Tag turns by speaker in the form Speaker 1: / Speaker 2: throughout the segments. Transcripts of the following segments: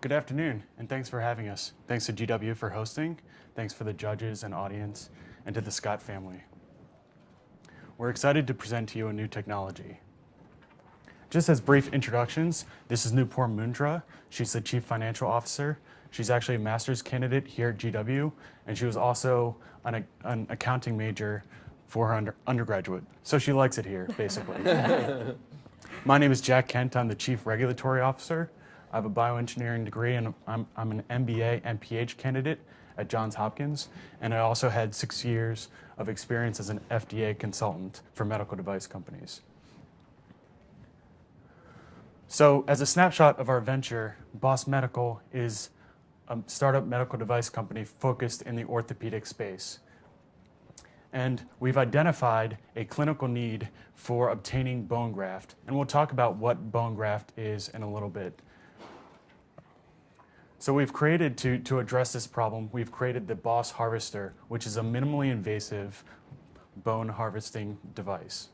Speaker 1: Good afternoon, and thanks for having us. Thanks to GW for hosting, thanks for the judges and audience, and to the Scott family. We're excited to present to you a new technology. Just as brief introductions, this is Nupur Moondra. She's the Chief Financial Officer. She's actually a master's candidate here at GW, and she was also an accounting major for her undergraduate. So she likes it here, basically. My name is Jack Kent. I'm the Chief Regulatory Officer. I have a bioengineering degree, and I'm an MBA and PH candidate at Johns Hopkins, and I also had 6 years of experience as an FDA consultant for medical device companies. So as a snapshot of our venture, Boss Medical is a startup medical device company focused in the orthopedic space. And we've identified a clinical need for obtaining bone graft, and we'll talk about what bone graft is in a little bit. So we've created, to address this problem, we've created the Boss Harvester, which is a minimally invasive bone harvesting device.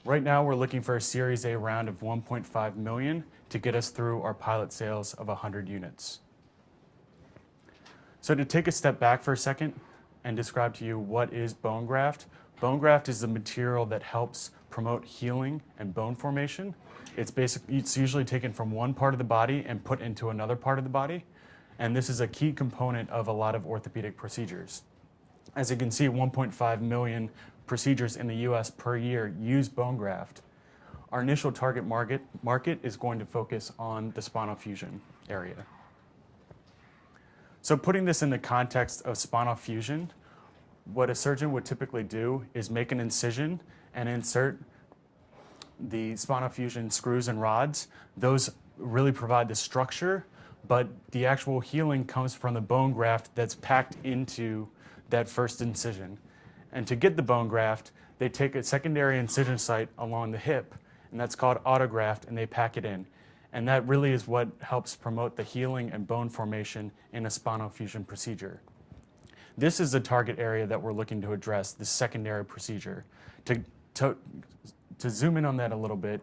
Speaker 1: Right now, we're looking for a Series A round of 1.5 million to get us through our pilot sales of 100 units. So to take a step back for a second and describe to you what is bone graft. Bone graft is the material that helps promote healing and bone formation. It's usually taken from one part of the body and put into another part of the body. And this is a key component of a lot of orthopedic procedures. As you can see, 1.5 million procedures in the US per year use bone graft. Our initial target market is going to focus on the spinal fusion area. So putting this in the context of spinal fusion, what a surgeon would typically do is make an incision and insert the spinal fusion screws and rods. Those really provide the structure, but the actual healing comes from the bone graft that's packed into that first incision. And to get the bone graft, they take a secondary incision site along the hip, and that's called autograft, and they pack it in. And that really is what helps promote the healing and bone formation in a spinal fusion procedure. This is the target area that we're looking to address, the secondary procedure. To zoom in on that a little bit,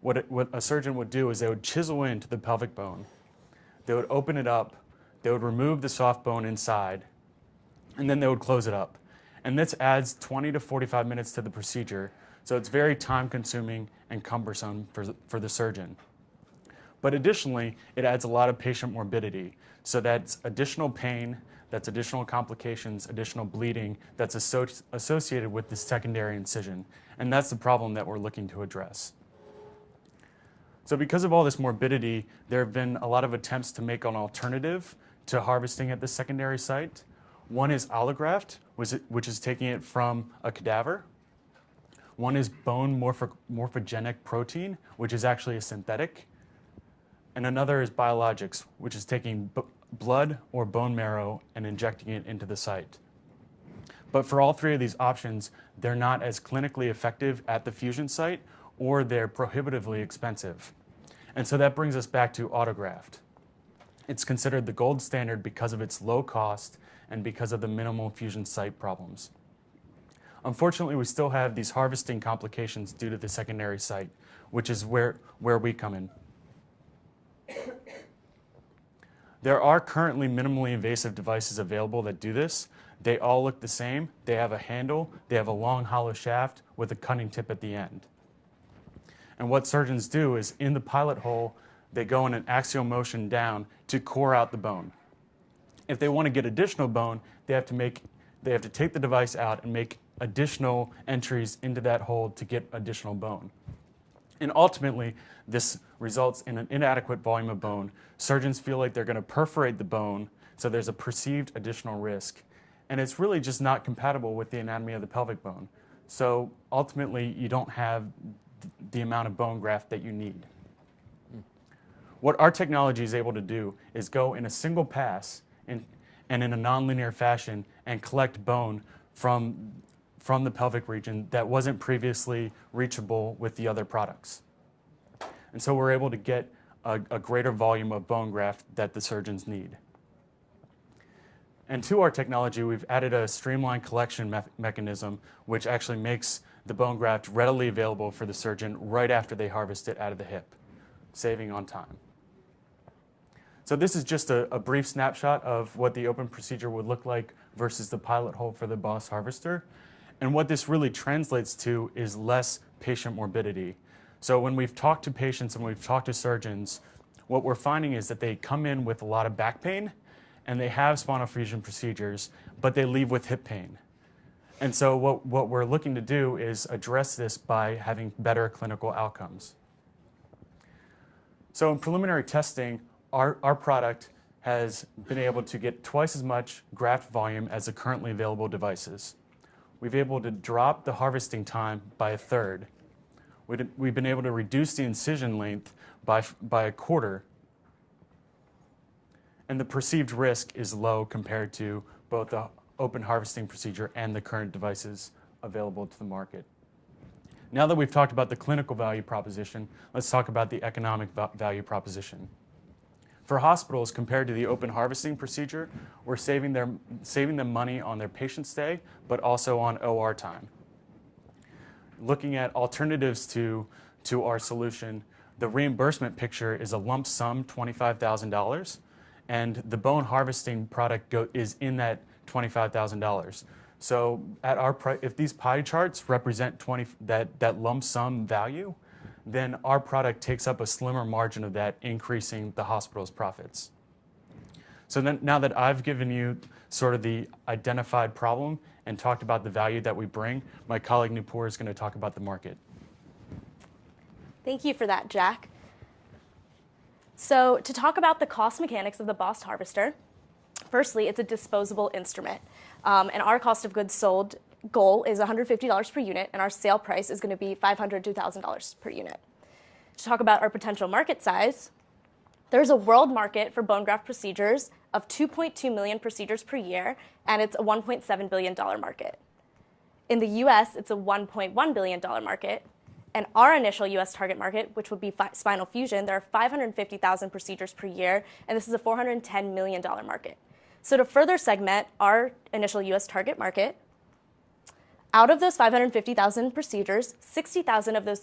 Speaker 1: what a surgeon would do is they would chisel into the pelvic bone. They would open it up, they would remove the soft bone inside, and then they would close it up. And this adds 20 to 45 minutes to the procedure, so it's very time-consuming and cumbersome for the surgeon. But additionally, it adds a lot of patient morbidity. So that's additional pain, that's additional complications, additional bleeding that's associated with this secondary incision. And that's the problem that we're looking to address. So because of all this morbidity, there have been a lot of attempts to make an alternative to harvesting at the secondary site. One is allograft, which is taking it from a cadaver. One is bone morphogenic protein, which is actually a synthetic. And another is biologics, which is taking blood or bone marrow and injecting it into the site. But for all three of these options, they're not as clinically effective at the fusion site, or they're prohibitively expensive. And so that brings us back to autograft. It's considered the gold standard because of its low cost and because of the minimal fusion site problems. Unfortunately, we still have these harvesting complications due to the secondary site, which is where we come in. There are currently minimally invasive devices available that do this. They all look the same. They have a handle, they have a long hollow shaft with a cutting tip at the end. And what surgeons do is in the pilot hole, they go in an axial motion down to core out the bone. If they want to get additional bone, they have to take the device out and make additional entries into that hole to get additional bone. And ultimately, this results in an inadequate volume of bone. Surgeons feel like they're going to perforate the bone, so there's a perceived additional risk. And it's really just not compatible with the anatomy of the pelvic bone. So ultimately, you don't have the amount of bone graft that you need. What our technology is able to do is go in a single pass and in a nonlinear fashion and collect bone from the pelvic region that wasn't previously reachable with the other products. And so we're able to get a greater volume of bone graft that the surgeons need. And to our technology, we've added a streamlined collection mechanism, which actually makes the bone graft readily available for the surgeon right after they harvest it out of the hip. saving on time. So this is just a brief snapshot of what the open procedure would look like versus the pilot hold for the Boss Harvester. And what this really translates to is less patient morbidity. So when we've talked to patients and we've talked to surgeons, what we're finding is that they come in with a lot of back pain and they have spinal fusion procedures, but they leave with hip pain. And so what we're looking to do is address this by having better clinical outcomes. So in preliminary testing, our product has been able to get twice as much graft volume as the currently available devices. We've been able to drop the harvesting time by a third. We've been able to reduce the incision length by a quarter. And the perceived risk is low compared to both the open harvesting procedure and the current devices available to the market. Now that we've talked about the clinical value proposition, let's talk about the economic value proposition. For hospitals, compared to the open harvesting procedure, we're saving them money on their patient stay, but also on OR time. Looking at alternatives to our solution, the reimbursement picture is a lump sum $25,000, and the bone harvesting product is in that $25,000. So at our if these pie charts represent that lump sum value, then our product takes up a slimmer margin of that, increasing the hospital's profits. So then, now that I've given you sort of the identified problem and talked about the value that we bring, my colleague Nupur is going to talk about the market.
Speaker 2: Thank you for that, Jack. So to talk about the cost mechanics of the Boss Harvester, firstly, it's a disposable instrument. And our cost of goods sold goal is $150 per unit, and our sale price is going to be $500 to $1,000 per unit. To talk about our potential market size, there's a world market for bone graft procedures of 2.2 million procedures per year, and it's a $1.7 billion market. In the US, it's a $1.1 billion market, and our initial US target market, which would be spinal fusion, there are 550,000 procedures per year, and this is a $410 million market. So to further segment our initial US target market, out of those 550,000 procedures, 60,000 of those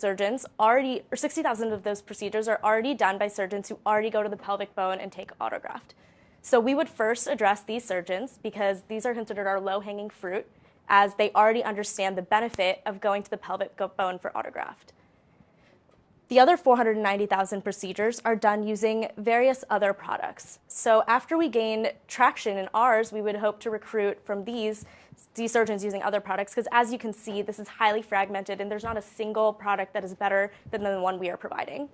Speaker 2: procedures are already done by surgeons who already go to the pelvic bone and take autograft. So we would first address these surgeons because these are considered our low-hanging fruit, as they already understand the benefit of going to the pelvic bone for autograft. The other 490,000 procedures are done using various other products. So after we gain traction in ours, we would hope to recruit from these surgeons using other products, because as you can see, this is highly fragmented and there's not a single product that is better than the one we are providing.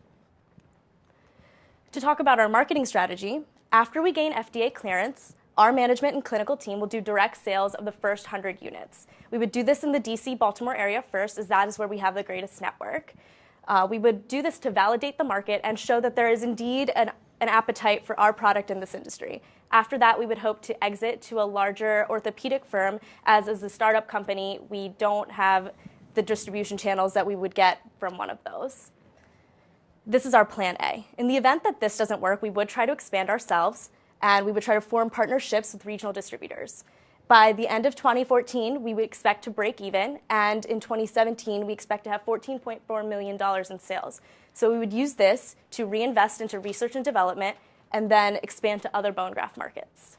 Speaker 2: To talk about our marketing strategy, after we gain FDA clearance, our management and clinical team will do direct sales of the first 100 units. We would do this in the DC, Baltimore area first, as that is where we have the greatest network. We would do this to validate the market and show that there is indeed an appetite for our product in this industry. After that, we would hope to exit to a larger orthopedic firm, as a startup company, we don't have the distribution channels that we would get from one of those. This is our plan A. In the event that this doesn't work, we would try to expand ourselves, and we would try to form partnerships with regional distributors. By the end of 2014, we would expect to break even, and in 2017, we expect to have $14.4 million in sales. So we would use this to reinvest into research and development and then expand to other bone graft markets.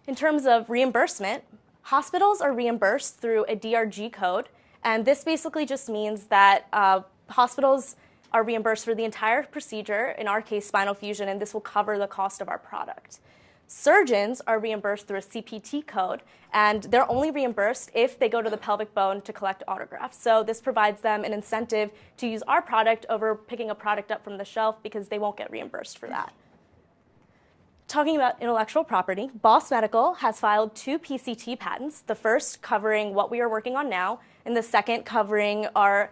Speaker 2: In terms of reimbursement, hospitals are reimbursed through a DRG code, and this basically just means that hospitals are reimbursed for the entire procedure, in our case, spinal fusion, and this will cover the cost of our product. Surgeons are reimbursed through a CPT code, and they're only reimbursed if they go to the pelvic bone to collect autographs. So this provides them an incentive to use our product over picking a product up from the shelf because they won't get reimbursed for that. Talking about intellectual property, Boss Medical has filed 2 PCT patents, the first covering what we are working on now, and the second covering our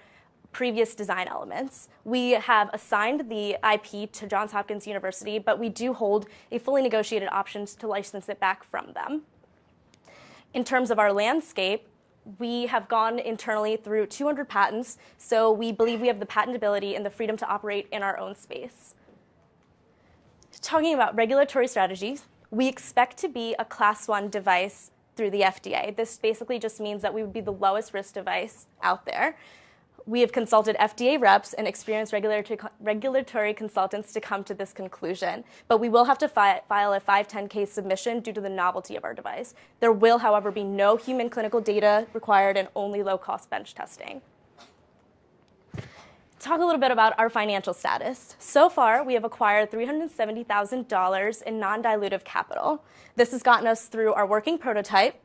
Speaker 2: previous design elements. We have assigned the IP to Johns Hopkins University, but we do hold a fully negotiated option to license it back from them. In terms of our landscape, we have gone internally through 200 patents, so we believe we have the patentability and the freedom to operate in our own space. Talking about regulatory strategies, we expect to be a Class 1 device through the FDA. This basically just means that we would be the lowest risk device out there. We have consulted FDA reps and experienced regulatory consultants to come to this conclusion, but we will have to file a 510(k) submission due to the novelty of our device. There will, however, be no human clinical data required and only low-cost bench testing. Talk a little bit about our financial status. So far, we have acquired $370,000 in non-dilutive capital. This has gotten us through our working prototype,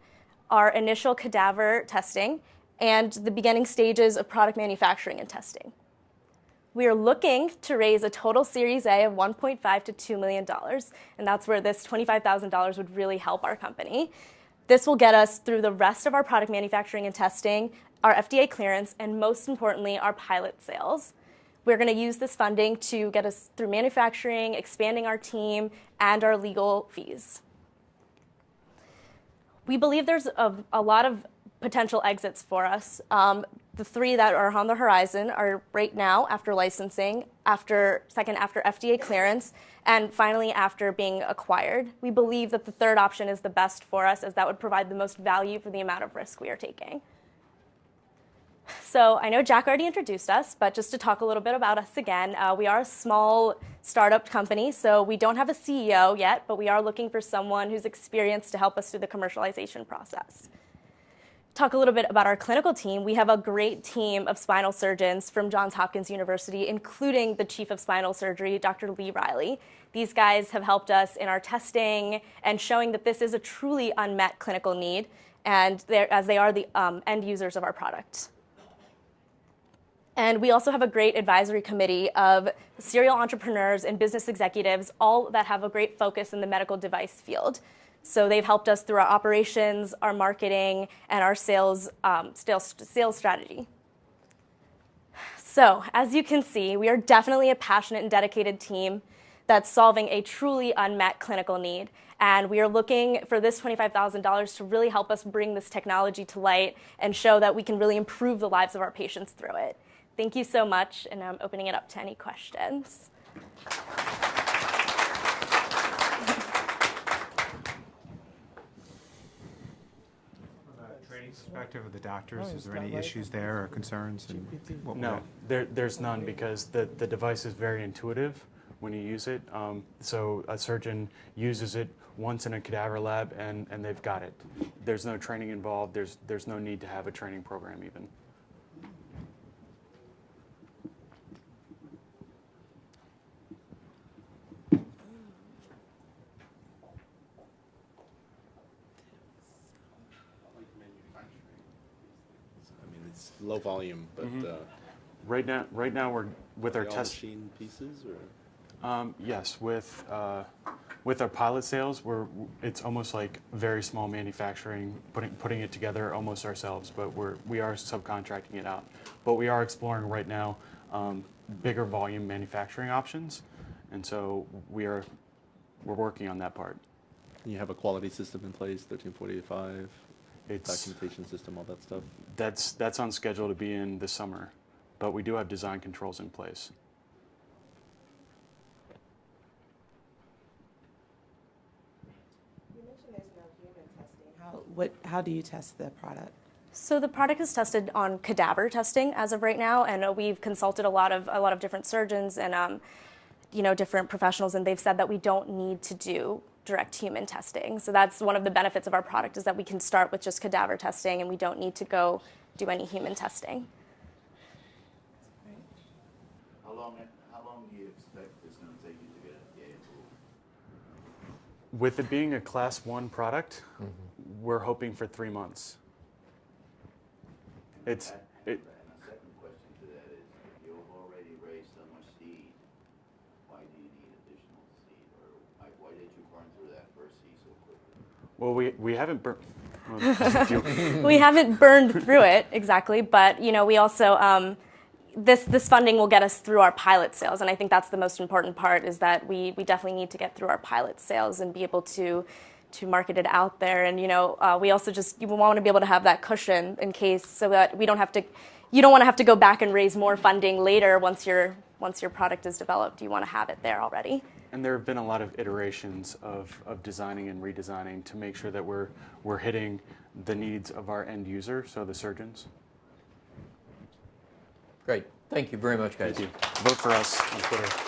Speaker 2: our initial cadaver testing, and the beginning stages of product manufacturing and testing. We are looking to raise a total Series A of $1.5 to $2 million, and that's where this $25,000 would really help our company. This will get us through the rest of our product manufacturing and testing, our FDA clearance, and most importantly, our pilot sales. We're going to use this funding to get us through manufacturing, expanding our team, and our legal fees. We believe there's a lot of potential exits for us. The three that are on the horizon are right now after licensing, second after FDA clearance, and finally after being acquired. We believe that the third option is the best for us, as that would provide the most value for the amount of risk we are taking. So I know Jack already introduced us, but just to talk a little bit about us again, we are a small startup company, so we don't have a CEO yet, but we are looking for someone who's experienced to help us through the commercialization process. Talk a little bit about our clinical team. We have a great team of spinal surgeons from Johns Hopkins University, including the chief of spinal surgery, Dr. Lee Riley. These guys have helped us in our testing and showing that this is a truly unmet clinical need, and as they are the end users of our product. And we also have a great advisory committee of serial entrepreneurs and business executives, all that have a great focus in the medical device field. So they've helped us through our operations, our marketing, and our sales strategy. So as you can see, we are definitely a passionate and dedicated team that's solving a truly unmet clinical need. And we are looking for this $25,000 to really help us bring this technology to light and show that we can really improve the lives of our patients through it. Thank you so much, and I'm opening it up to any questions.
Speaker 3: Perspective of the doctors, is there any issues there or concerns?
Speaker 1: No, there's none, because the device is very intuitive when you use it. So a surgeon uses it once in a cadaver lab and they've got it. There's no training involved. There's no need to have a training program even.
Speaker 4: Low volume, but
Speaker 1: right now we're with our test
Speaker 4: machine pieces, or
Speaker 1: yes, with our pilot sales, it's almost like very small manufacturing, putting it together almost ourselves, but we are subcontracting it out. But we are exploring right now bigger volume manufacturing options, and so we're working on that part.
Speaker 4: you have a quality system in place, 13485. Documentation system, all that stuff.
Speaker 1: That's on schedule to be in this summer, but we do have design controls in place.
Speaker 5: You mentioned there's no human testing. How do you test the product?
Speaker 2: So the product is tested on cadaver testing as of right now, and we've consulted a lot of different surgeons and different professionals, and they've said that we don't need to do direct human testing. So that's one of the benefits of our product, is that we can start with just cadaver testing and we don't need to go do any human testing.
Speaker 6: How long do you expect it's going to take you to get FDA approval?
Speaker 1: With it being a Class 1 product, we're hoping for 3 months.
Speaker 6: And a second question to that is, if you've already raised so much seed, why do you need additional seed? Or why did you burn through that first seed so quickly?
Speaker 1: Well, we haven't burned.
Speaker 2: We haven't burned through it exactly, but we also this funding will get us through our pilot sales, and I think that's the most important part, is that we definitely need to get through our pilot sales and be able to market it out there. And we also you want to be able to have that cushion in case, so that you don't want to have to go back and raise more funding later once your product is developed. You want to have it there already.
Speaker 1: And there have been a lot of iterations of designing and redesigning to make sure that we're hitting the needs of our end user, so the surgeons.
Speaker 7: Great. Thank you very much, guys.
Speaker 4: Thank you.
Speaker 1: Vote for us on Twitter.